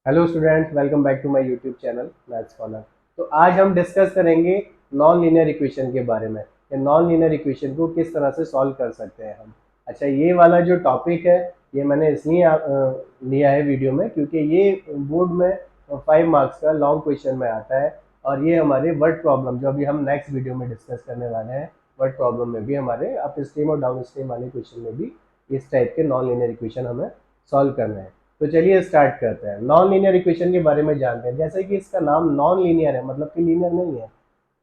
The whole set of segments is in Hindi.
Hello students, welcome back to my YouTube channel maths corner. तो आज हम डिस्कस करेंगे नॉन लीनियर इक्वेशन के बारे में। ये नॉन लीनियर इक्वेशन को किस तरह से सॉल्व कर सकते हैं हम। अच्छा, ये वाला जो टॉपिक है ये मैंने इसलिए लिया है वीडियो में क्योंकि ये बोर्ड में 5 मार्क्स का लॉन्ग क्वेश्चन में आता है। और ये हमारे वर्ड प्रॉब्लम जो अभी हम नेक्स्ट वीडियो में डिस्कस करने वाले हैं, वर्ड प्रॉब्लम में भी हमारे अप स्ट्रीम और डाउन स्ट्रीम वाले क्वेश्चन में भी इस टाइप के नॉन लीनियर इक्वेशन हमें सॉल्व करना है। तो चलिए स्टार्ट करते हैं। नॉन लीनियर इक्वेशन के बारे में जानते हैं। जैसे कि इसका नाम नॉन लीनियर है, मतलब कि लीनियर नहीं है।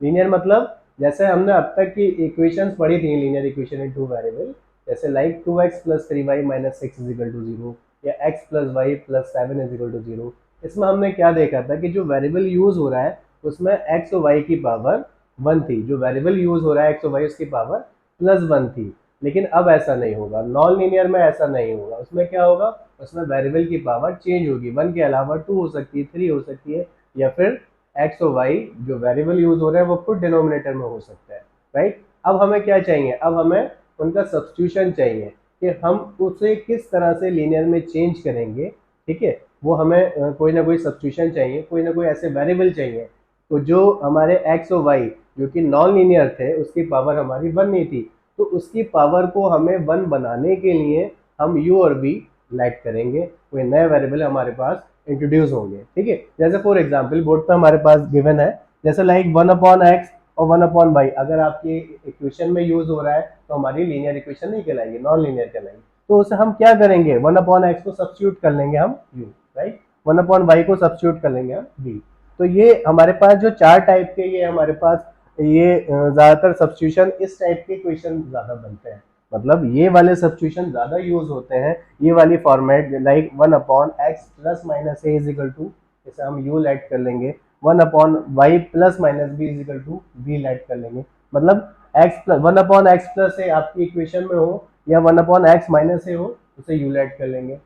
लीनियर मतलब जैसे हमने अब तक की इक्वेशंस पढ़ी थी, linear equation in two variable, जैसे like 2x plus 3y minus 6 is equal to 0 या x plus Y plus 7 is equal to 0। इसमें हमने क्या देखा था कि जो वेरिएबल यूज हो रहा है उसमें x और y की पावर 1 थी। जो वेरिएबल यूज हो रहा है x और y उसकी पावर प्लस 1 थी। लेकिन अब ऐसा नहीं होगा, नॉन लीनियर में ऐसा नहीं होगा। उसमें क्या होगा, उसमें वेरिएबल की पावर चेंज होगी। 1 के अलावा 2 हो सकती है, 3 हो सकती है, या फिर एक्स और वाई जो वेरिएबल यूज हो रहे हैं वो खुद डिनोमिनेटर में हो सकता है। राइट। अब हमें क्या चाहिए, अब हमें उनका सब्स्टिट्यूशन चाहिए कि हम उसे किस तरह से लीनियर में चेंज करेंगे। ठीक है, वो हमें कोई ना कोई सब्स्टिट्यूशन चाहिए, कोई ना कोई ऐसे वेरिएबल चाहिए। तो जो हमारे एक्स और वाई जो कि नॉन लीनियर थे उसकी पावर हमारी 1 नहीं थी, तो उसकी पावर को हमें 1 बनाने के लिए हम u और v लेट करेंगे। कोई नए वेरिएबल हमारे पास इंट्रोड्यूस होंगे। ठीक है, जैसे फॉर एग्जांपल बोर्ड पे हमारे पास गिवन है, जैसे लाइक 1/x और 1/y अगर आपकी इक्वेशन में यूज हो रहा है तो हमारी लीनियर इक्वेशन नहीं कहलाएगी, नॉन लीनियर कहलाएगी। तो उसे हम क्या करेंगे, 1/x को सब्स्टिट्यूट कर लेंगे हम u, राइट। 1/y को सब्स्टिट्यूट कर लेंगे हम v। तो ये हमारे पास जो चार टाइप के ये हमारे पास ये ज्यादातर सब्स्टिट्यूशन इस टाइप के क्वेश्चन ज्यादा बनते हैं। मतलब ये वाले सब्स्टिट्यूशन ज्यादा यूज होते हैं, ये वाली format like 1/x plus minus A is equal to, जैसे हम u लेट कर लेंगे, 1/y plus minus B is equal to v let कर लेंगे। मतलब x प्लस 1/x प्लस ए आपकी इक्वेशन में हो या 1/x माइनस ए हो, उसे u लेट कर लेंगे।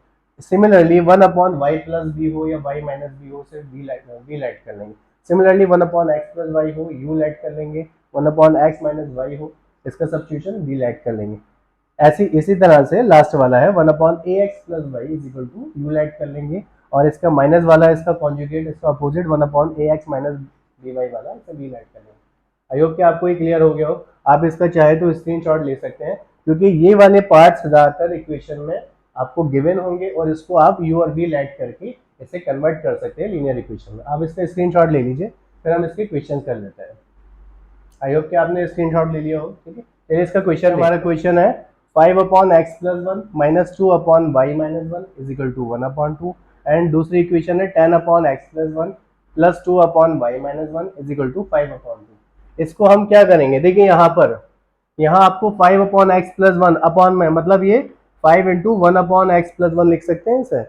सिमिलरली 1/y प्लस बी हो या y माइनस बी हो, उसे v लेट कर लेंगे। सिमिलरली 1/x प्लस वाई हो, u लेट कर लेंगे। 1/x माइनस वाई हो, इसका सब्स्टिट्यूशन v लेट कर लेंगे। ऐसी इसी तरह से लास्ट वाला है 1/ax plus Y is equal to U let कर लेंगे। और इसका माइनस वाला, इसका कॉन्जुगेट, इसका opposite 1/ax minus B Y वाला, इसे v लेट कर लेंगे। आई होप कि आपको ये क्लियर हो गया हो। आप इसका चाहे तो स्क्रीनशॉट ले सकते हैं क्योंकि ये वाले पार्ट्स ज्यादातर इक्वेशन में आपको गिवन होंगे और इसको आप u और v लेट करके इसे कन्वर्ट कर सकते हैं लीनियर इक्वेशन में। आप इसका स्क्रीनशॉट ले लीजिए, फिर हम इसके क्वेश्चन कर लेते हैं। आई होप कि आपने स्क्रीनशॉट ले लिया हो। ठीक है, चलिए इसका क्वेश्चन, हमारा क्वेश्चन है 5/x plus 1 minus 2/y minus 1 is equal to 1/2। And दूसरी इक्वेशन है 10/x plus 1 plus 2/y minus 1 is equal to 5/2। इसको हम क्या करेंगे, देखिए यहाँ आपको 5/x प्लस 1 अपॉन में, मतलब ये 5 इंटू 1/x प्लस 1 लिख सकते हैं इसे।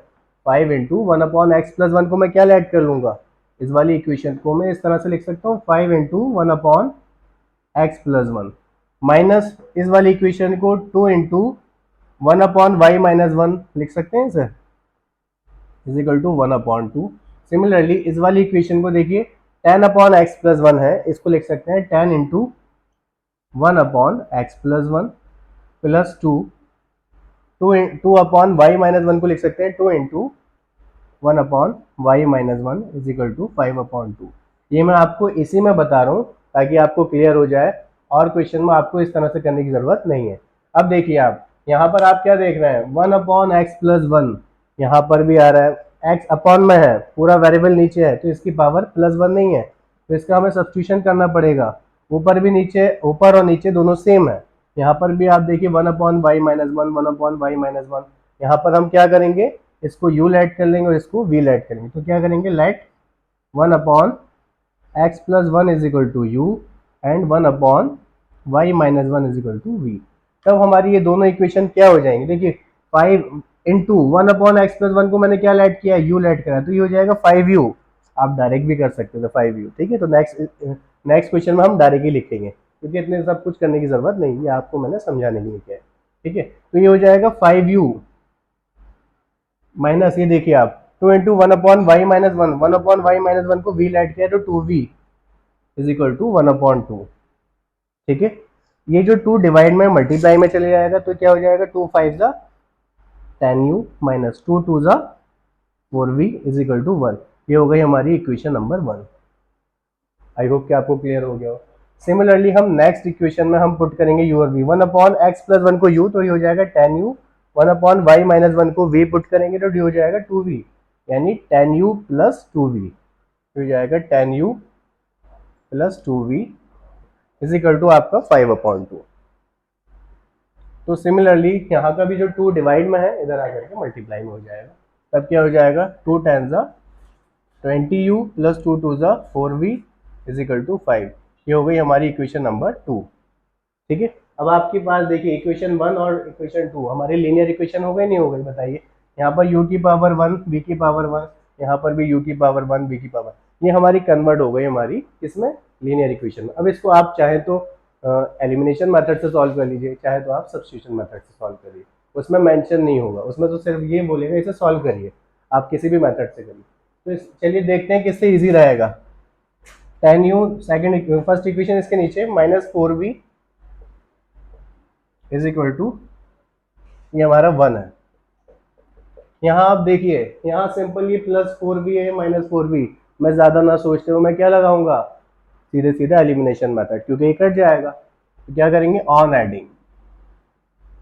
5 इंटू 1/x प्लस 1 को मैं क्या ऐड कर लूंगा, इस वाली इक्वेशन को मैं इस तरह से लिख सकता हूँ 5 इंटू 1/x प्लस 1 माइनस इस वाली इक्वेशन को 2 इंटू 1/y माइनस 1 लिख सकते हैं इसे, इज इक्वल टू 1/2। सिमिलरली इस वाली इक्वेशन को देखिए 10/x प्लस 1 है, इसको लिख सकते हैं 10 into 1/x plus 1 plus 2, 2/y minus 1 को लिख सकते हैं 2 into 1/y minus 1 is equal to 5/2। ये मैं आपको इसी में बता रहा हूँ ताकि आपको क्लियर हो जाए, और क्वेश्चन में आपको इस तरह से करने की जरूरत नहीं है। अब देखिए आप यहाँ पर आप क्या देख रहे हैं, 1/x प्लस 1 यहाँ पर भी आ रहा है, x अपॉन में है, पूरा वेरिएबल नीचे है तो इसकी पावर प्लस 1 नहीं है, तो इसका हमें सब्स्टिट्यूशन करना पड़ेगा। ऊपर भी नीचे, ऊपर और नीचे दोनों सेम है। यहाँ पर भी आप देखिए 1/y माइनस 1, 1/y माइनस 1, यहाँ पर हम क्या करेंगे, इसको u लेट कर लेंगे और इसको v लेट करेंगे। तो क्या करेंगे, let 1/x plus 1 is equal to u and 1/y minus 1 is equal to v। तब हमारी ये दोनों इक्वेशन क्या हो जाएंगे, देखिए 5 इंटू 1/x प्लस 1 को मैंने क्या लेट किया, u लेट करा, तो ये हो जाएगा 5u। आप डायरेक्ट भी कर सकते हो 5u। ठीक है, तो नेक्स्ट क्वेश्चन में हम डायरेक्ट ही लिखेंगे क्योंकि इतने सब कुछ करने की जरूरत नहीं है, आपको मैंने समझाने के लिए किया है। ठीक है, तो ये हो जाएगा 5u माइनस, ये देखिए आप 2 into 1/y minus 1, 1/y minus 1 को v लेट किया तो 2v इज इक्वल टू 1/2। ठीक है, ये जो 2 डिवाइड में मल्टीप्लाई में चले जाएगा तो क्या हो जाएगा, 2 5 जा 10u माइनस 2 2 जा 4v इज इक्वल टू 1। ये हो गई हमारी इक्वेशन नंबर 1। आई होप कि आपको क्लियर हो गया हो। सिमिलरली हम नेक्स्ट इक्वेशन में हम पुट करेंगे u और v। 1 upon X plus one को u तो ये हो जाएगा tan u। 1 upon Y minus one को v पुट करेंगे तो ये हो जाएगा 2v, यानी tan u प्लस 2v हो जाएगा tan u plus 2v is equal to आपका 5/2। तो सिमिलरली यहाँ का भी जो 2 डिवाइड में है इधर आकर के मल्टीप्लाई में हो जाएगा, तब क्या हो जाएगा 2 टेन ज़ा 20u प्लस 2 टू ज़ा 4v इज इक्वल टू 5। ये हो गई हमारी इक्वेशन नंबर 2। ठीक है, अब आपके पास देखिए इक्वेशन 1 और इक्वेशन 2 हमारे लीनियर इक्वेशन हो गए नहीं हो गए बताइए। यहाँ पर u की पावर 1 v की पावर 1, यहाँ पर भी u की पावर 1 v की पावर, ये हमारी कन्वर्ट हो गई हमारी इसमें लीनियर इक्वेशन में। अब इसको आप चाहे तो एलिमिनेशन मेथड से सॉल्व कर लीजिए, चाहे तो आप सब्स्टिट्यूशन मेथड से सॉल्व करिए, उसमें मेंशन नहीं होगा, उसमें तो सिर्फ ये बोलेगा इसे सॉल्व करिए, आप किसी भी मेथड से करिए। तो चलिए देखते हैं किससे इजी रहेगा। tan u second first equation इसके नीचे -4v इज इक्वल टू, ये हमारा 1 है। यहाँ आप देखिए, यहाँ सिंपल ये +4v है -4v, मैं ज्यादा ना सोचते हुए मैं क्या लगाऊंगा, सीधे सीधे एलिमिनेशन मेथड, क्योंकि ये कट जाएगा। तो क्या करेंगे ऑन एडिंग,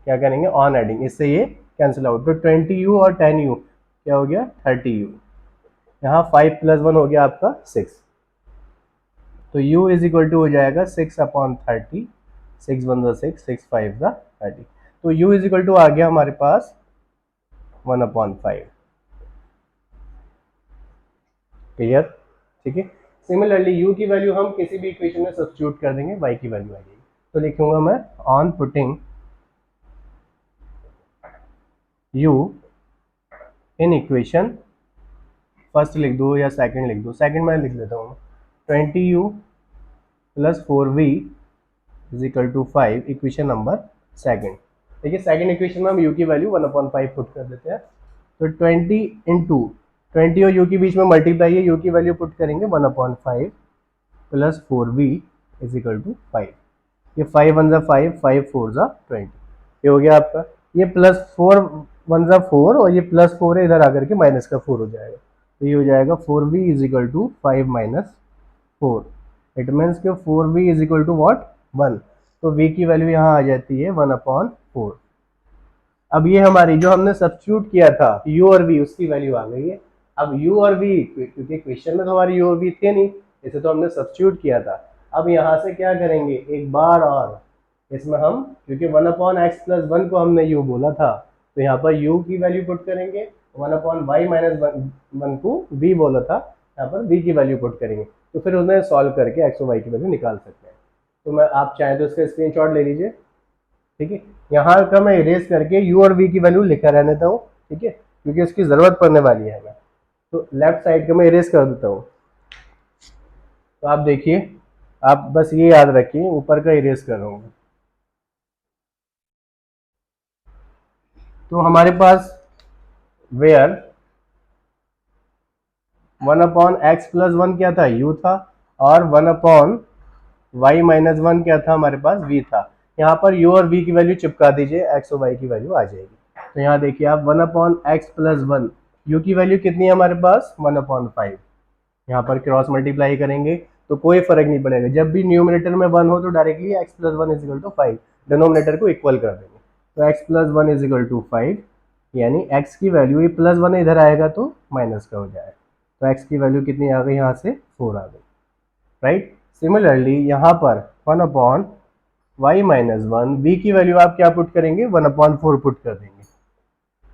क्या करेंगे ऑन एडिंग, इससे ये कैंसिल आउट। तो 20u और 10u क्या हो गया 30u, यहाँ 5 + 1 हो गया आपका 6। तो u इज इक्वल टू हो जाएगा 6/30, 6 1 6, 6 5 30। तो u इज इक्वल टू आ गया हमारे पास 1/5। क्लियर, ठीक है। सिमिलरली u की वैल्यू हम किसी भी इक्वेशन में सब्स्टिट्यूट कर देंगे, y की वैल्यू आ जाएगी। तो लिखूंगा मैं on putting u in equation, first लिख दो या सेकंड लिख दो, सेकंड में लिख देता हूँ 20u plus 4v is equal to 5, equation number second. देखिए सेकंड इक्वेशन में हम u की वैल्यू 1/5 पुट कर देते हैं। तो 20 इंटू 20 और u के बीच में मल्टीप्लाई है, u की वैल्यू पुट करेंगे 1/5 plus 4v is equal to 5। ये 5 1 ज़ा 5, 5 4 ज़ा 20, ये हो गया आपका। ये +4 1 ज़ा 4 और ये +4 है, इधर आकर के माइनस का 4 हो जाएगा। तो ये हो जाएगा 4v is equal to 5 - 4। It means कि 4v is equal to what 1। तो v की वैल्यू यहाँ आ जाती है 1/4। अब ये हमारी जो हमने सब्स्टिट्यूट किया था u और v, उसकी वैल्यू आ गई है। अब u और v, क्योंकि क्वेश्चन में तो हमारी u और v थे नहीं, इसे तो हमने सब्स्टिट्यूट किया था। अब यहाँ से क्या करेंगे एक बार और, इसमें हम क्योंकि 1/x + 1 को हमने u बोला था, तो यहाँ पर u की वैल्यू पुट करेंगे, 1/y - 1 को v बोला था, यहाँ पर v की वैल्यू पुट करेंगे। तो फिर उन्हें सॉल्व करके x और y की वैल्यू निकाल सकते हैं। तो मैं आप चाहें तो इसका स्क्रीनशॉट ले लीजिए, ठीक है। यहाँ का मैं इरेज करके u और v की वैल्यू लिखा रहने देता हूँ, ठीक है, क्योंकि इसकी ज़रूरत पड़ने वाली है हमें। तो लेफ्ट साइड का मैं इरेज कर देता हूँ। तो आप देखिए, आप बस ये याद रखिए, ऊपर का इरेज कर रहा हूँ। तो हमारे पास वेयर 1/x + 1 क्या था u था, और 1/y - 1 क्या था हमारे पास v था। यहाँ पर u और v की वैल्यू चिपका दीजिए, x और y की वैल्यू आ जाएगी। तो यहाँ देखिए आप 1/x + 1, u की वैल्यू कितनी है हमारे पास 1/5। यहाँ पर क्रॉस मल्टीप्लाई करेंगे तो कोई फर्क नहीं पड़ेगा, जब भी न्यूमरेटर में 1 हो तो directly x + 1 is equal to 5, denominator को इक्वल कर देंगे। तो x + 1 इज इक्वल टू 5, यानी x की वैल्यू ये +1 इधर आएगा तो माइनस का हो जाएगा। तो x की वैल्यू कितनी आ गई, यहाँ से 4 आ गई, राइट। सिमिलरली यहाँ पर 1/y - 1, v की वैल्यू आप क्या पुट करेंगे 1/4 पुट कर देंगे।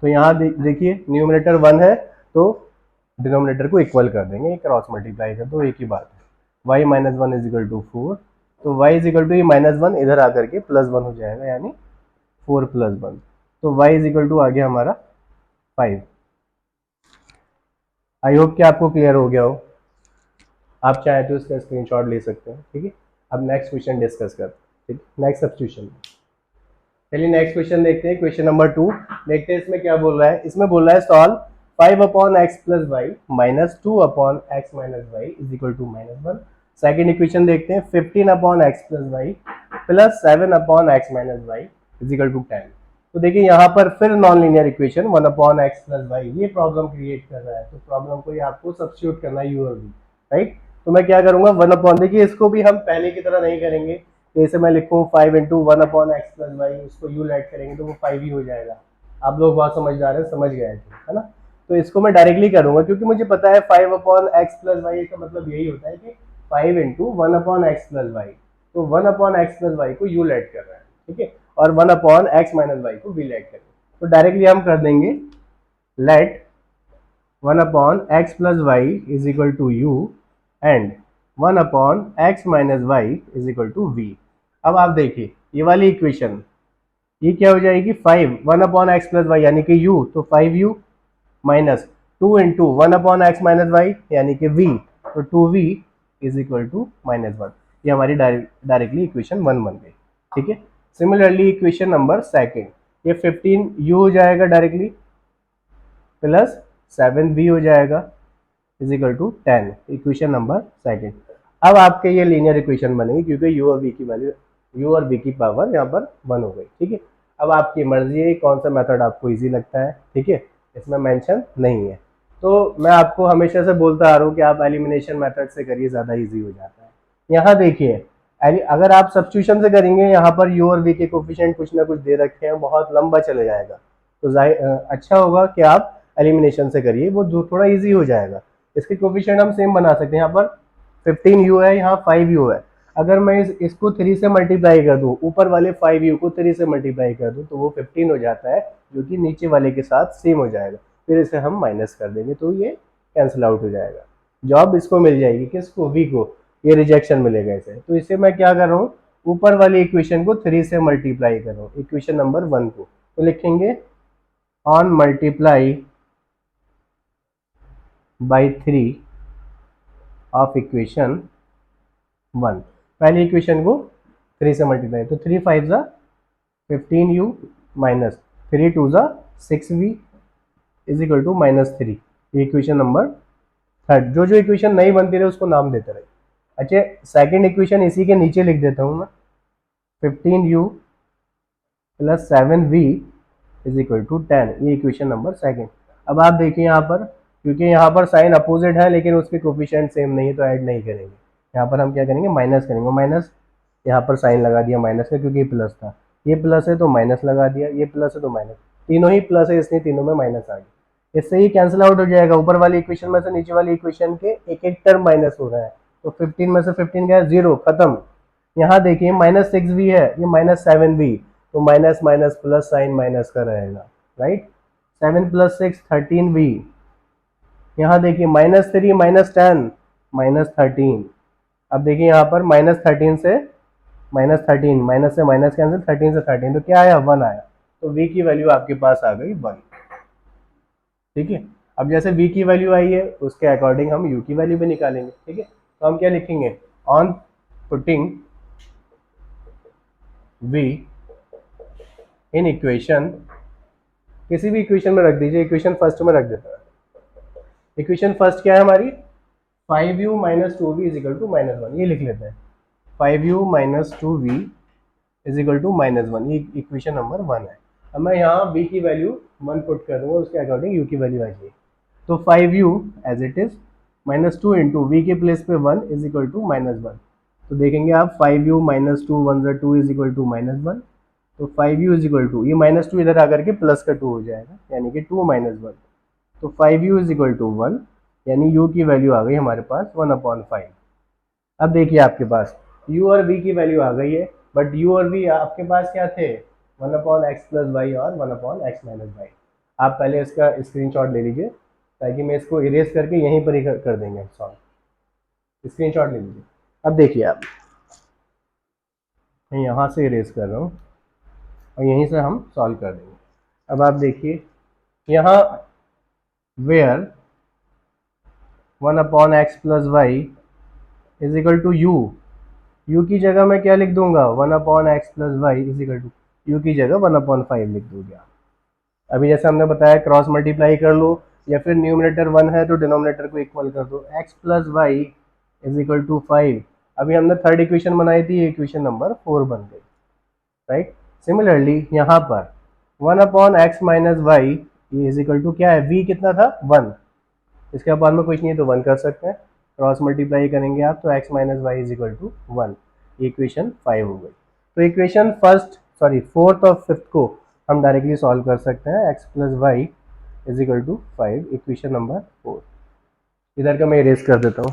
तो यहाँ देखिए न्यूमरेटर 1 है तो डिनोमिनेटर को इक्वल कर देंगे, क्रॉस मल्टीप्लाई कर दो, एक ही बात है। y - 1 इज इक्वल टू 4, तो y इज इक्वल टू ये -1 इधर आकर के +1 हो जाएगा, यानी 4 + 1। तो y इज इक्वल टू आ गया हमारा 5। आई होप कि आपको क्लियर हो गया हो। आप चाहे तो इसका स्क्रीनशॉट ले सकते हैं, ठीक है। अब नेक्स्ट क्वेश्चन डिस्कस करते हैं, ठीक, नेक्स्ट सब्स्टिट्यूशन। चलिए नेक्स्ट क्वेश्चन देखते हैं, क्वेश्चन नंबर 2 देखते हैं इसमें क्या बोल रहा है। इसमें बोल रहा है solve 5/x + y - 2/x - y is equal to -1। Second equation देखते हैं 15/x + y + 7/x - y is equal to 10। तो देखिए यहाँ पर फिर नॉन लीनियर इक्वेशन 1/x+y ये प्रॉब्लम क्रिएट कर रहा है, तो प्रॉब्लम को ही आपको सब्स्टिट्यूट करना है u और v, राइट। तो मैं क्या करूंगा 1 देखिए इसको भी हम पहले की तरह नहीं करेंगे, जैसे मैं लिखूँ 5 इंटू 1/x+y, उसको u ऐड करेंगे तो वो 5 ही हो जाएगा। आप लोग बहुत समझदार हैं, समझ गए थे, है ना। तो इसको मैं डायरेक्टली करूंगा क्योंकि मुझे पता है 5/x+y का मतलब यही होता है कि 5 इंटू 1/x+y, तो 1/x+y को u ऐड कर रहा है, ठीक है, और 1/x-y को v ऐड करेंगे। तो डायरेक्टली हम कर देंगे let 1/x+y is equal to u and 1/x-y is equal to v। अब आप देखिए ये वाली इक्वेशन ये क्या हो जाएगी 5 1/x+y यानी कि u, तो 5u माइनस 2 इंटू 1/x-y यानी कि v, तो 2v इज इक्वल टू -1। ये हमारी डायरेक्टली इक्वेशन 1 बन गई, ठीक है। सिमिलरली इक्वेशन नंबर सेकंड, ये 15u हो जाएगा डायरेक्टली प्लस 7v हो जाएगा is equal to 10, equation number second. अब आपके ये लीनियर इक्वेशन बनेगी क्योंकि u और v की वैल्यू u और v की पावर यहाँ पर 1 हो गई, ठीक है। अब आपकी मर्जी है कौन सा मेथड आपको इजी लगता है, ठीक है, इसमें मेंशन नहीं है। तो मैं आपको हमेशा से बोलता आ रहा हूँ कि आप एलिमिनेशन मेथड से करिए, ज़्यादा इजी हो जाता है। यहाँ देखिए अगर आप सब्स्टिट्यूशन से करेंगे यहाँ पर u और v के कोफिशिएंट कुछ ना कुछ दे रखे हैं, बहुत लंबा चले जाएगा, तो अच्छा होगा कि आप एलिमिनेशन से करिए, वो थोड़ा ईजी हो जाएगा। इसके कोफिशिएंट हम सेम बना सकते हैं, यहाँ पर 15u है, यहाँ 5u है। अगर मैं इसको 3 से मल्टीप्लाई कर दूं, ऊपर वाले 5u को 3 से मल्टीप्लाई कर दूं, तो वो 15 हो जाता है, जो कि नीचे वाले के साथ सेम हो जाएगा। फिर इसे हम माइनस कर देंगे तो ये कैंसिल आउट हो जाएगा। जॉब इसको मिल जाएगी, किसको, v को, ये रिजेक्शन मिलेगा इसे। तो इसे मैं क्या कर रहा हूँ, ऊपर वाली इक्वेशन को 3 से मल्टीप्लाई कर रहा हूँ, इक्वेशन नंबर 1 को। तो लिखेंगे on multiply by 3 of equation 1, पहली इक्वेशन को 3 से मल्टीप्लाई, तो 3 5 ज़ा 15u माइनस 3 2 ज़ा 6v इज इक्वल टू -3, ये इक्वेशन नंबर थर्ड। जो जो इक्वेशन नहीं बनती रहे उसको नाम देते रहे। अच्छा, सेकंड इक्वेशन इसी के नीचे लिख देता हूँ मैं, 15u plus 7v is equal to 10, ये इक्वेशन नंबर सेकंड। अब आप देखिए यहाँ पर, क्योंकि यहाँ पर साइन अपोजिट है लेकिन उसके कोफिशिएंट सेम नहीं है तो ऐड नहीं करेंगे। यहाँ पर हम क्या करेंगे, माइनस करेंगे, माइनस यहाँ पर साइन लगा दिया माइनस का क्योंकि ये प्लस था, ये प्लस है तो माइनस लगा दिया, ये प्लस है तो माइनस, तीनों ही प्लस है इसलिए तीनों में माइनस आ गया। इससे ही कैंसिल आउट हो जाएगा, ऊपर वाली इक्वेशन में से नीचे वाली इक्वेशन के एक एक टर्म माइनस हो रहा है, तो 15 में से 15 गया, 0 खत्म। यहाँ देखिए -6v है, ये -7v, तो minus minus plus sign minus का रहेगा, राइट। 7 + 6 13v, यहाँ देखिए -3 -10 -13। अब देखिए यहाँ पर -13 से -13, माइनस से माइनस कैंसिल, 13 से 13, तो क्या आया, 1 आया। तो v की वैल्यू आपके पास आ गई 1, ठीक है। अब जैसे v की वैल्यू आई है उसके अकॉर्डिंग हम u की वैल्यू भी निकालेंगे, ठीक है। तो हम क्या लिखेंगे, on putting v in equation, किसी भी इक्वेशन में रख दीजिए, इक्वेशन फर्स्ट में रख देता है। इक्वेशन फर्स्ट क्या है हमारी, 5u minus 2v is equal to -1, ये लिख लेते हैं, 5u minus 2v is equal to -1, ये इक्वेशन नंबर 1 है। अब मैं यहाँ v की वैल्यू 1 पुट कर दूंगा, उसके अकॉर्डिंग u की वैल्यू आ जाएगी। तो 5u as it is -2 into V के प्लेस पे 1 इज इक्वल टू -1। तो देखेंगे आप 5u minus 2 1 2 is equal to -1, तो 5u इज इक्वल टू, ये -2 इधर आकर के प्लस का 2 हो जाएगा, यानी कि 2 - 1, तो 5u इज इक्वल टू 1, यानी u की वैल्यू आ गई हमारे पास 1/5। अब देखिए आपके पास u और v की वैल्यू आ गई है, बट u और v आपके पास क्या थे, 1/x+y और 1/x-y। आप पहले इसका स्क्रीनशॉट ले लीजिए ताकि मैं इसको इरेज करके यहीं पर ही कर देंगे सॉल्व। स्क्रीनशॉट ले लीजिए। अब देखिए आप, मैं यहाँ से इरेज कर रहा हूँ और यहीं से हम सॉल्व कर देंगे। अब आप देखिए यहाँ where 1/x+y is equal to u की जगह मैं क्या लिख दूंगा, 1/x+y is equal to u की जगह 1/5 लिख दूंगा। अभी जैसे हमने बताया क्रॉस मल्टीप्लाई कर लो, या फिर न्यूमरेटर 1 है तो डिनोमिनेटर को इक्वल कर दो, x+y इज इक्वल टू 5। अभी हमने थर्ड इक्वेशन बनाई थी, इक्वेशन नंबर 4 बन गई, राइट। सिमिलरली यहाँ पर 1 अपॉन एक्स माइनस वाई ये इज इक्वल टू क्या है, v कितना था 1, इसके बाद में कुछ नहीं है तो 1 कर सकते हैं, क्रॉस मल्टीप्लाई करेंगे आप तो x minus Y is equal to 1, equation 5 हो गई। तो इक्वेशन फोर्थ और फिफ्थ को हम डायरेक्टली सॉल्व कर सकते हैं, x plus Y is equal to 5, equation number 4। इधर का मैं इरेज कर देता हूँ।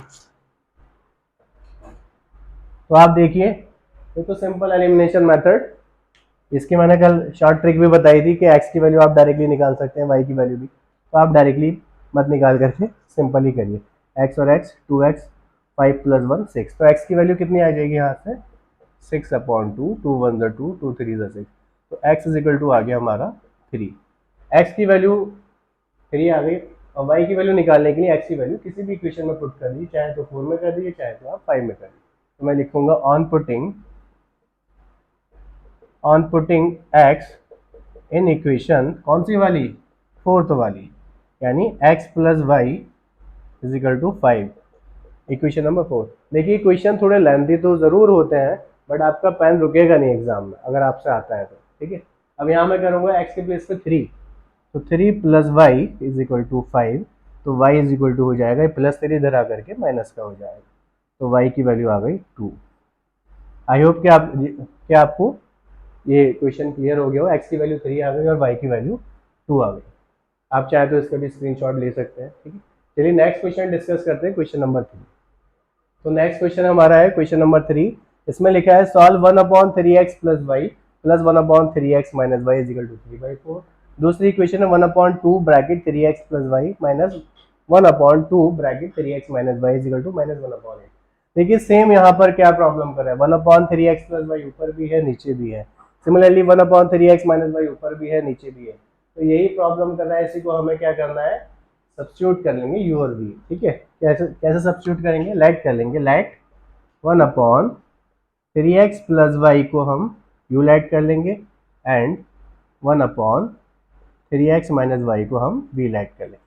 तो आप देखिए ये तो सिंपल एलिमिनेशन मेथड, इसकी मैंने कल शॉर्ट ट्रिक भी बताई थी कि x की वैल्यू आप डायरेक्टली निकाल सकते हैं, y की वैल्यू भी, तो आप डायरेक्टली मत निकाल करके सिंपल ही करिए, x और x 2x 5 प्लस 1 6, तो x की वैल्यू कितनी आ जाएगी यहाँ से 6 अपॉन 2, 2 1 ज़ा 2, 2 3 ज़ा 6, तो x इज इक्वल टू आ गया हमारा 3। x की वैल्यू 3 आ गई, और y की वैल्यू निकालने के लिए x की वैल्यू किसी भी इक्वेशन में पुट कर दीजिए, चाहे तो 4 में कर दीजिए चाहे तो आप 5 में कर दीजिए। तो मैं लिखूंगा on putting x in equation कौन सी वाली, फोर्थ वाली, यानी x plus Y is equal to 5, equation number 4। देखिए क्वेश्चन थोड़े लेंथी तो ज़रूर होते हैं, बट आपका पेन रुकेगा नहीं एग्जाम में अगर आपसे आता है तो, ठीक है। अब यहाँ मैं करूँगा x के प्लेस पे 3, तो 3 plus Y is equal to 5, तो y इज इक्वल टू हो जाएगा प्लस 3 इधर आकर के माइनस का हो जाएगा, तो y की वैल्यू आ गई 2। आई होप कि आपको ये क्वेश्चन क्लियर हो गया हो, x की वैल्यू 3 आ गई और y की वैल्यू 2 आ गई। आप चाहे तो इसका भी स्क्रीनशॉट ले सकते हैं, ठीक है। चलिए नेक्स्ट क्वेश्चन डिस्कस करते हैं, क्वेश्चन नंबर 3। तो नेक्स्ट क्वेश्चन हमारा है क्वेश्चन नंबर 3, इसमें लिखा है solve 1 upon 3x plus Y plus 1 upon 3x minus Y is equal to 3/4। दूसरी इक्वेशन है 1 upon 2 bracket 3x plus Y minus 1 upon 2 bracket 3x minus Y is equal to minus 1 upon 8। देखिए सेम यहाँ पर क्या प्रॉब्लम कर रहा है, 1 अपॉन 3x प्लस वाई ऊपर भी है नीचे भी है, similarly 1 upon 3x minus Y ऊपर भी है नीचे भी है, तो यही प्रॉब्लम कर रहा है। इसी को हमें क्या करना है, सब्स्टिट्यूट कर लेंगे u और v, ठीक है। कैसे कैसे सब्स्टिट्यूट करेंगे, लेट कर लेंगे, late 1 upon 3x plus Y को हम u लेट कर लेंगे and 1 upon 3x minus Y को हम v लेट कर लेंगे,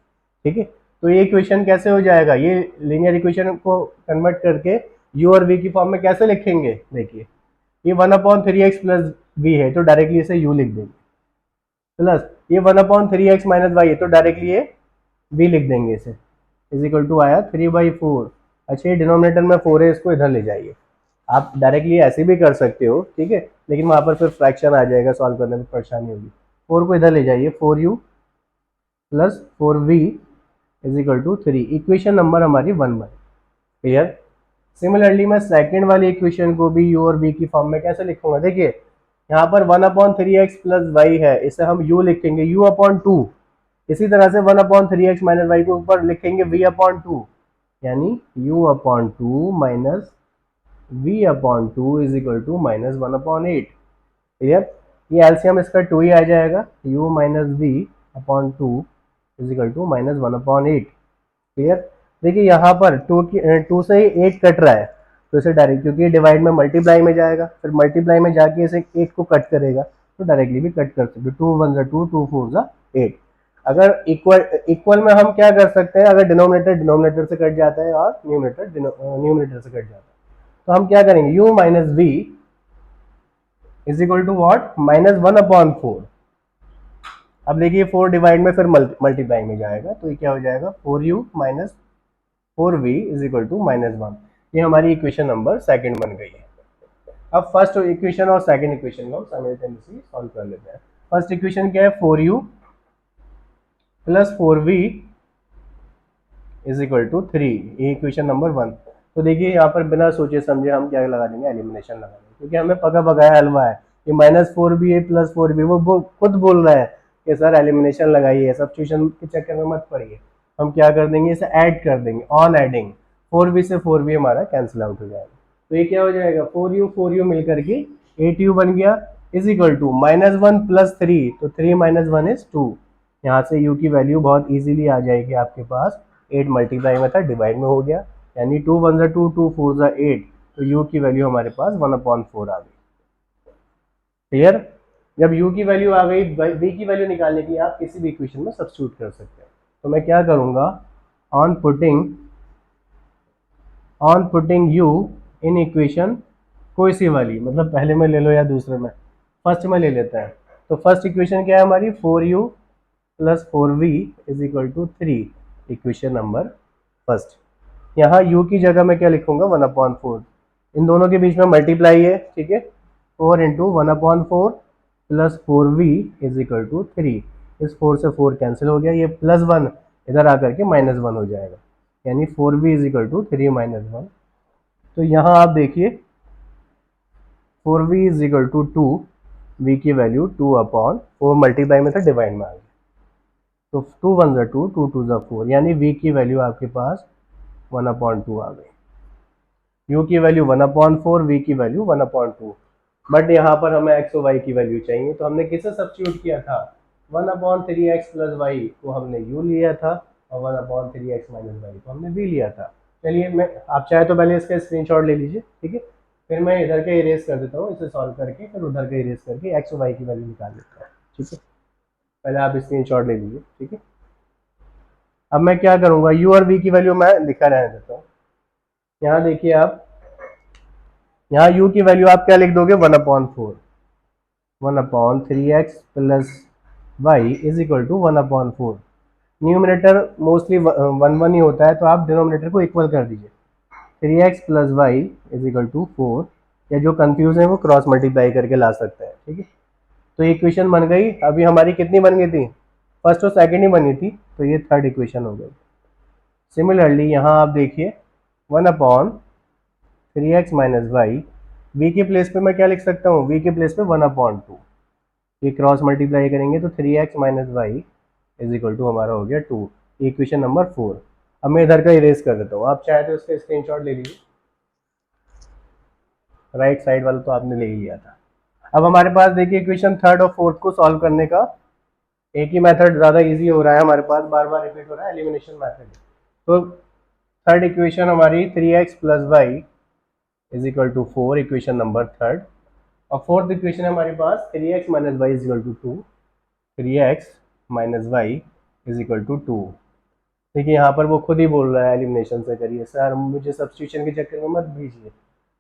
ठीक है। तो ये इक्वेशन कैसे हो जाएगा, ये लीनियर इक्वेशन को कन्वर्ट करके u और v की फॉर्म में कैसे लिखेंगे, देखिए ये 1 अपॉन 3x प्लस v है तो डायरेक्टली इसे u लिख देंगे, प्लस ये 1 अपॉन 3x माइनस वाई है तो डायरेक्टली ये v लिख देंगे, इसे इज इक्वल टू आया 3/4। अच्छा ये डिनोमिनेटर में 4 है, इसको इधर ले जाइए, आप डायरेक्टली ऐसे भी कर सकते हो, ठीक है, लेकिन वहां पर फिर फ्रैक्शन आ जाएगा, सॉल्व करने में परेशानी होगी। 4 को इधर ले जाइए, 4u plus 4v is equal to 3, equation number हमारी 1 बनी, क्लियर। सिमिलरली मैं सेकेंड वाली इक्वेशन को भी u और v की फॉर्म में कैसे लिखूंगा, देखिए यहाँ पर 1 अपॉन 3x प्लस वाई है, इसे हम u लिखेंगे u अपॉन 2, इसी तरह से 1 अपॉन 3x माइनस वाई को ऊपर लिखेंगे v अपॉन 2, यानी u upon 2 minus v upon 2 is equal to minus 1 upon 8, clear. ये एलसीएम इसका 2 ही आ जाएगा, u minus v upon 2 is equal to minus 1 upon 8, clear. देखिए यहाँ पर 2 से 8 कट रहा है, तो इसे डायरेक्ट, क्योंकि डिवाइड में मल्टीप्लाई में जाएगा, फिर मल्टीप्लाई में जाके इसे 8 को कट करेगा, तो डायरेक्टली भी कट कर सकते, 2 1 ज़ा 2, 2 4 ज़ा 8। अगर इक्वल में हम क्या कर सकते हैं, अगर डिनोमिनेटर डिनोमिनेटर से कट जाता है और न्यूमिनेटर से कट जाता है, तो हम क्या करेंगे, u minus v is equal to what, minus 1 upon 4। अब देखिए 4 डिवाइड में फिर मल्टीप्लाई में जाएगा, तो ये क्या हो जाएगा 4u minus 4v is equal to minus 1। ये हमारी इक्वेशन नंबर सेकंड बन गई है। अब फर्स्ट इक्वेशन और सेकंड इक्वेशन को हम साइमल्टेनियसली सॉल्व कर लेते हैं। फर्स्ट इक्वेशन क्या है, 4u plus 4v is equal to 3, ये इक्वेशन नंबर 1। तो देखिए यहाँ पर बिना सोचे समझे हम क्या लगा देंगे, एलिमिनेशन लगा देंगे, क्योंकि हमें पका पकाया हलवा है, ये माइनस 4b है प्लस 4b, वो खुद बोल रहा है कि सर एलिमिनेशन लगाइए, सब्स्टिट्यूशन के चक्कर में मत पड़िए। हम क्या कर देंगे, इसे ऐड कर देंगे, ऑन एडिंग 4b से 4b हमारा कैंसिल आउट हो जाएगा, तो ये क्या हो जाएगा 4u मिल करके 8u बन गया, is equal to minus 1 plus 3, तो 3 माइनस 1 इज 2। यहाँ से u की वैल्यू बहुत इजीली आ जाएगी आपके पास, 8 मल्टीप्लाई में था, डिवाइड में हो गया, यानी 2 1 ज़ा 2, 2 4 ज़ा 8, तो u की वैल्यू हमारे पास 1 अपॉन 4 आ गई, क्लियर। जब u की वैल्यू आ गई, v की वैल्यू निकालने के लिए आप किसी भी इक्वेशन में सब्स्टिट्यूट कर सकते हैं। तो मैं क्या करूंगा, on putting u in equation कोई सी वाली, मतलब पहले में ले लो या दूसरे में, फर्स्ट में ले लेते हैं, तो फर्स्ट इक्वेशन क्या है हमारी, 4u plus 4v is equal to 3, equation number first. यहाँ u की जगह मैं क्या लिखूंगा, 1/4, इन दोनों के बीच में मल्टीप्लाई है, ठीक है, 4 into 1/4 plus 4v is equal to 3, इस 4 से 4 कैंसिल हो गया, ये +1 इधर आकर के -1 हो जाएगा, यानी 4v इज इक्वल टू 3 - 1। तो यहाँ आप देखिए 4v is equal to 2, v की वैल्यू 2/4 मल्टीप्लाई में था, डिवाइड में आ गया, तो 2 1 ज़ा 2, 2 2 ज़ा 4, यानी v की वैल्यू आपके पास 1/2 आ गई। u की वैल्यू 1/4, v की वैल्यू 1/2, बट यहाँ पर हमें x और y की वैल्यू चाहिए, तो हमने किसे सब्स्टिट्यूट किया था, 1/3x प्लस y को हमने u लिया था, और 1/3x माइनस y को हमने v लिया था। चलिए, मैं आप चाहे तो पहले इसका स्क्रीनशॉट ले लीजिए, ठीक है, फिर मैं इधर के इरेज कर देता हूँ, इसे सॉल्व करके फिर उधर के इरेज करके x और y की वैल्यू निकाल लेता हूँ, ठीक है। पहले आप स्क्रीनशॉट ले लीजिए, ठीक है। अब मैं क्या करूँगा, u और v की वैल्यू मैं लिखा रहने देता हूँ। यहाँ देखिए आप, यहाँ u की वैल्यू आप क्या लिख दोगे, 1/4, 1/3x plus y is equal to 1/4। Numerator mostly 1 1 ही होता है, तो आप डिनोमिनेटर को इक्वल कर दीजिए, 3x plus Y is equal to 4, या जो कंफ्यूज है वो क्रॉस मल्टीप्लाई करके ला सकते हैं, ठीक है। तो ये इक्वेशन बन गई, अभी हमारी कितनी बन गई थी, फर्स्ट और सेकंड ही बनी थी, तो ये थर्ड इक्वेशन हो गई। सिमिलरली यहाँ आप देखिए 1/3x माइनस वाई, वी के प्लेस पे मैं क्या लिख सकता हूँ, वी के प्लेस पे 1/2, ये क्रॉस मल्टीप्लाई करेंगे तो 3x minus Y is equal to हमारा हो गया 2, इक्वेशन नंबर 4। अब मैं इधर का इरेज कर देता हूँ, आप चाहे तो इसका स्क्रीनशॉट ले लीजिए, राइट साइड वाला तो आपने ले ही लिया था। अब हमारे पास देखिए इक्वेशन थर्ड और फोर्थ को सॉल्व करने का एक ही मेथड ज़्यादा इजी हो रहा है हमारे पास, बार बार रिपीट हो रहा है, एलिमिनेशन मेथड। तो थर्ड इक्वेशन हमारी 3x plus Y is equal to 4, equation number third, और फोर्थ इक्वेशन है हमारे पास 3x minus Y is equal to 2, 3x minus Y is equal to 2। देखिए यहाँ पर वो खुद ही बोल रहा है एलिमिनेशन से करिए सर, मुझे सब्स्टिट्यूशन के चक्कर में मत भेजिए।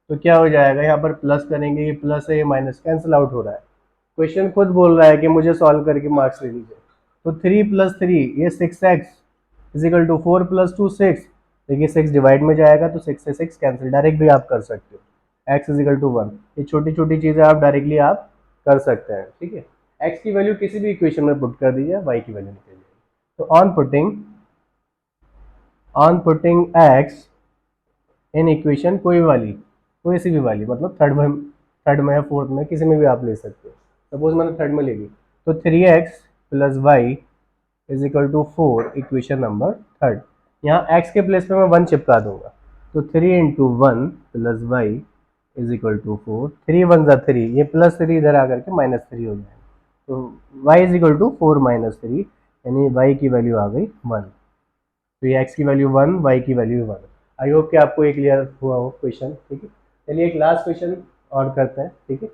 तो क्या हो जाएगा, यहाँ पर प्लस करेंगे, ये प्लस है, ये माइनस कैंसिल आउट हो रहा है। क्वेश्चन खुद बोल रहा है कि मुझे सॉल्व करके मार्क्स ले लीजिए। तो 3 + 3 ये 6x इज इक्वल टू 4 + 2 6, देखिए 6 डिवाइड में जाएगा तो 6 से 6 कैंसिल, डायरेक्ट भी आप कर सकते हो, x इज इक्वल टू 1, ये छोटी छोटी चीज़ें आप डायरेक्टली आप कर सकते हैं, ठीक है। x की वैल्यू किसी भी इक्वेशन में पुट कर दीजिए, y की वैल्यू निकल जाएगी। तो on putting x in equation, कोई सी भी वाली, मतलब थर्ड में या फोर्थ में, किसी में भी आप ले सकते हो। सपोज मैंने थर्ड में ले ली, तो 3x plus Y is equal to 4, equation number third. यहाँ x के प्लेस पे मैं 1 चिपका दूंगा, तो 3 into 1 plus Y is equal to 4, 3 1 ज़ा 3, ये +3 इधर आकर के -3 हो जाएगा, तो y इज इक्वल टू 4 - 3, यानी y की वैल्यू आ गई 1। तो ये x की वैल्यू 1, y की वैल्यू 1। आई होप कि आपको ये क्लियर हुआ हो क्वेश्चन, ठीक है। चलिए एक लास्ट क्वेश्चन और करते हैं, ठीक है।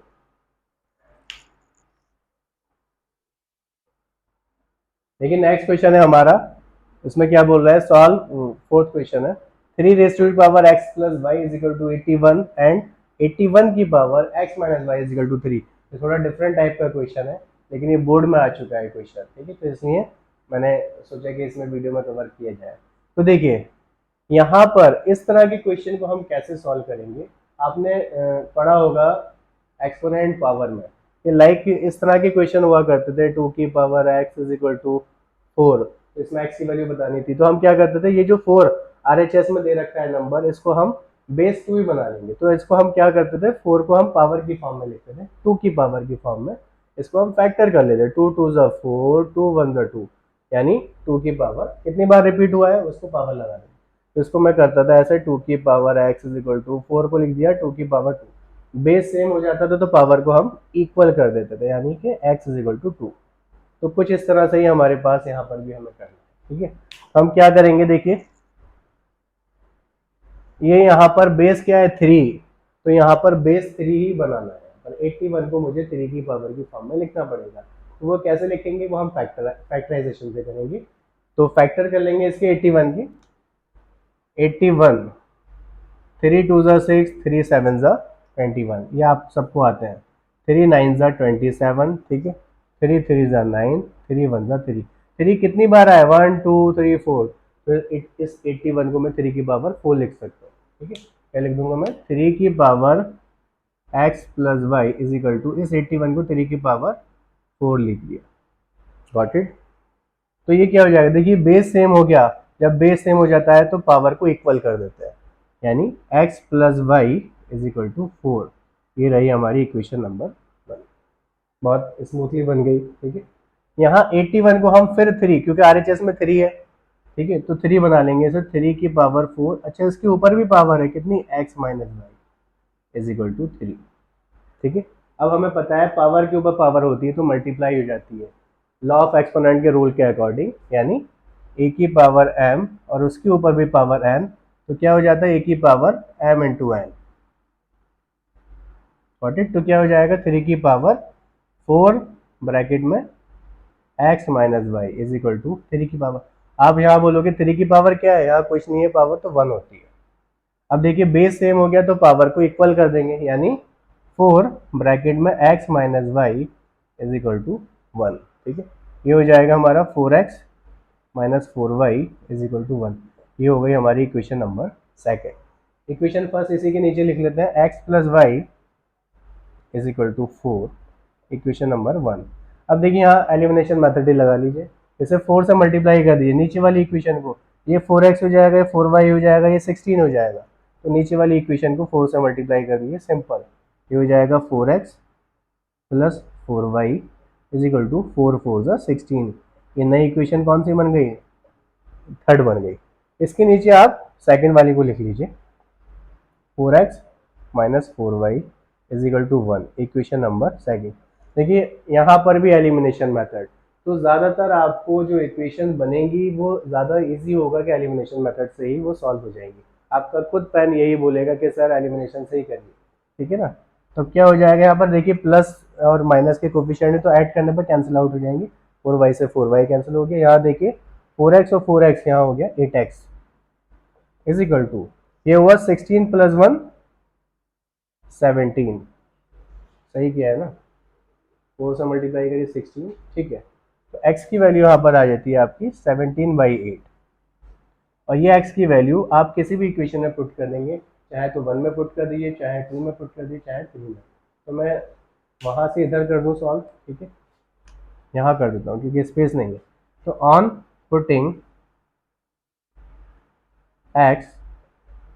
देखिए नेक्स्ट क्वेश्चन है हमारा, इसमें क्या बोल रहा है, सॉल्व, फोर्थ क्वेश्चन है, 3 raise to the power x plus Y is equal to 81 and 81 की power x minus Y is equal to 3। ये थोड़ा डिफरेंट टाइप का क्वेश्चन है, लेकिन ये बोर्ड में आ चुका है क्वेश्चन, ठीक है, तो इसलिए मैंने सोचा कि इसमें वीडियो में कवर किया जाए। तो देखिए यहाँ पर इस तरह के क्वेश्चन को हम कैसे सॉल्व करेंगे, आपने पढ़ा होगा एक्सपोनेंट पावर में, कि लाइक इस तरह के क्वेश्चन हुआ करते थे, 2 की power x is equal to 4, तो इसमें x की वैल्यू बतानी थी, तो हम क्या करते थे, ये जो 4 RHS में दे रखा है नंबर, इसको हम बेस 2 ही बना लेंगे। तो इसको हम क्या करते थे, 4 को हम पावर की फॉर्म में लेते थे, 2 की पावर की फॉर्म में इसको हम फैक्टर कर लेते, 2 2 ज़ा 4, 2 1 ज़ा 2, यानी 2 की पावर कितनी बार रिपीट हुआ है उसको पावर लगा देंगे। तो इसको मैं करता था ऐसे, 2 की power x is equal to 4 को लिख दिया 2 की पावर 2, बेस सेम हो जाता था तो पावर को हम इक्वल कर देते थे, यानी कि x इज इक्वल टू 2। तो कुछ इस तरह से ही हमारे पास यहाँ पर भी हमें करना है, ठीक है। हम क्या करेंगे, देखिए ये यहाँ पर बेस क्या है 3, तो यहाँ पर बेस 3 ही बनाना है, पर 81 को मुझे 3 की पावर की फॉर्म में लिखना पड़ेगा। तो वो कैसे लिखेंगे, वो हम फैक्टराइजेशन से करेंगे। तो फैक्टर कर लेंगे इसके 81 की, 81, 3 2 ज़ा 6, 3 7 ज़ा 21, ये आप सबको आते हैं, 3 9 ज़ा 27, ठीक है। 3 3 ज़ा 9, 3 1 ज़ा 3। 3 कितनी बार आया, 1 2 3 4, तो इस 81 को मैं 3 की पावर 4 लिख सकता हूँ। ठीक है, क्या लिख दूंगा मैं, 3 की power x plus Y is equal to, इस 81 को 3 की पावर 4 लिख दिया। Got it. तो ये क्या हो जाएगा, देखिए बेस सेम हो गया, जब बेस सेम हो जाता है तो पावर को इक्वल कर देते हैं, यानी x plus Y is equal to 4। ये रही हमारी इक्वेशन नंबर 1, बहुत स्मूथली बन गई। ठीक है, यहाँ 81 को हम फिर 3, क्योंकि RHS में 3 है, ठीक है, तो 3 बना लेंगे, सर 3 की पावर 4। अच्छा, इसके ऊपर भी पावर है कितनी, x minus Y is equal to 3। ठीक है, अब हमें पता है पावर के ऊपर पावर होती है तो मल्टीप्लाई हो जाती है, लॉ ऑफ एक्सपोनेंट के रूल के अकॉर्डिंग, यानी a की पावर m और उसके ऊपर भी पावर n, तो क्या हो जाता है a की power m into n। Got it. तो क्या हो जाएगा, 3 की पावर 4 ब्रैकेट में x minus Y is equal to 3 की पावर। आप यहाँ बोलोगे 3 की पावर क्या है, यहाँ कुछ नहीं है, पावर तो 1 होती है। अब देखिए बेस सेम हो गया तो पावर को इक्वल कर देंगे, यानी 4 ब्रैकेट में x minus Y is equal to 1। ठीक है, ये हो जाएगा हमारा 4x minus 4y is equal to 1। ये हो गई हमारी equation number second. Equation first इसी के नीचे लिख लेते हैं, x plus Y is equal to 4, equation number 1। अब देखिए यहाँ एलिमिनेशन मेथड ही लगा लीजिए, इसे 4 से मल्टीप्लाई कर दीजिए नीचे वाली इक्वेशन को, ये 4x हो जाएगा, ये 4y हो जाएगा, ये 16 हो जाएगा, तो नीचे वाली इक्वेशन को 4 से मल्टीप्लाई कर दीजिए, सिंपल। ये हो जाएगा 4x plus 4y is equal to 4 4 ज़ा 16। ये नई इक्वेशन कौन सी बन गई, थर्ड बन गई। इसके नीचे आप सेकंड वाली को लिख लीजिए, 4x minus 4y is equal to 1, equation number second. देखिए यहाँ पर भी एलिमिनेशन मेथड, तो ज़्यादातर आपको जो इक्वेशन बनेगी वो ज़्यादा इजी होगा कि एलिमिनेशन मेथड से ही वो सॉल्व हो जाएंगी। आपका खुद पेन यही बोलेगा कि सर एलिमिनेशन से ही करिए। ठीक है ना, तो क्या हो जाएगा यहाँ पर, देखिए प्लस और माइनस के कोफिशिएंट है तो ऐड करने पर कैंसिल आउट हो जाएंगे, 4y से 4y कैंसिल हो गया। यहाँ देखिए 4x और 4x यहाँ हो गया 8x इज इक्वल टू, ये हुआ 16 प्लस 1 17। सही किया है ना, 4 से मल्टीप्लाई करिए 16। ठीक है, तो x की वैल्यू यहाँ पर आ जाती है आपकी 17/8, और ये x की वैल्यू आप किसी भी इक्वेशन में पुट कर देंगे, चाहे तो 1 में पुट कर दीजिए, चाहे 2 में पुट कर दीजिए, चाहे 3 में। तो मैं वहाँ से इधर कर दूँ सॉल्व, ठीक है, यहाँ कर देता हूँ क्योंकि स्पेस नहीं है। तो on putting x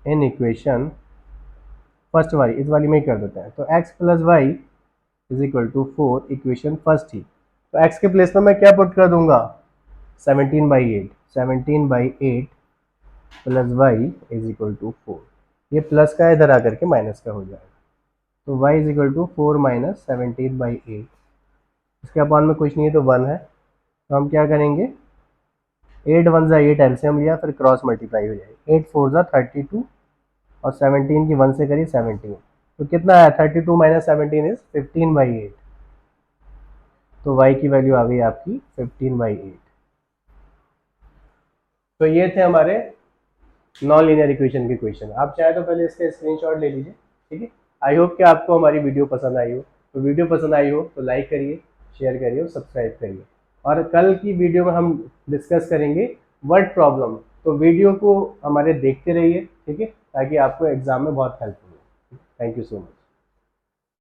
in equation first वाली, इस वाली में ही कर देते हैं, तो x plus Y is equal to 4, equation first ही। तो x के प्लेस में मैं क्या पुट कर दूंगा, 17/8, 17/8 plus Y is equal to 4। ये प्लस का इधर आकर के माइनस का हो जाएगा, तो y is equal to 4 minus 17/8, इसके अपॉन में कुछ नहीं है तो 1 है, तो हम क्या करेंगे, 8 1 ज़ा 8 एलसीएम लिया, फिर क्रॉस मल्टीप्लाई हो जाएगी, 8 4 ज़ा 32 और 17 की 1 से करिए 17, तो कितना आया, 32 माइनस 17 इज 15/8, तो y की वैल्यू आ गई आपकी 15/8। तो ये थे हमारे नॉन लीनियर इक्वेशन के क्वेश्चन। आप चाहे तो पहले इसका स्क्रीनशॉट ले लीजिए। ठीक है, आई होप कि आपको हमारी वीडियो पसंद आई हो, तो वीडियो पसंद आई हो तो लाइक करिए, शेयर करिए और सब्सक्राइब करिए। और कल की वीडियो में हम डिस्कस करेंगे वर्ड प्रॉब्लम, तो वीडियो को हमारे देखते रहिए, ठीक है, ताकि आपको एग्जाम में बहुत हेल्प हो। Thank you so much.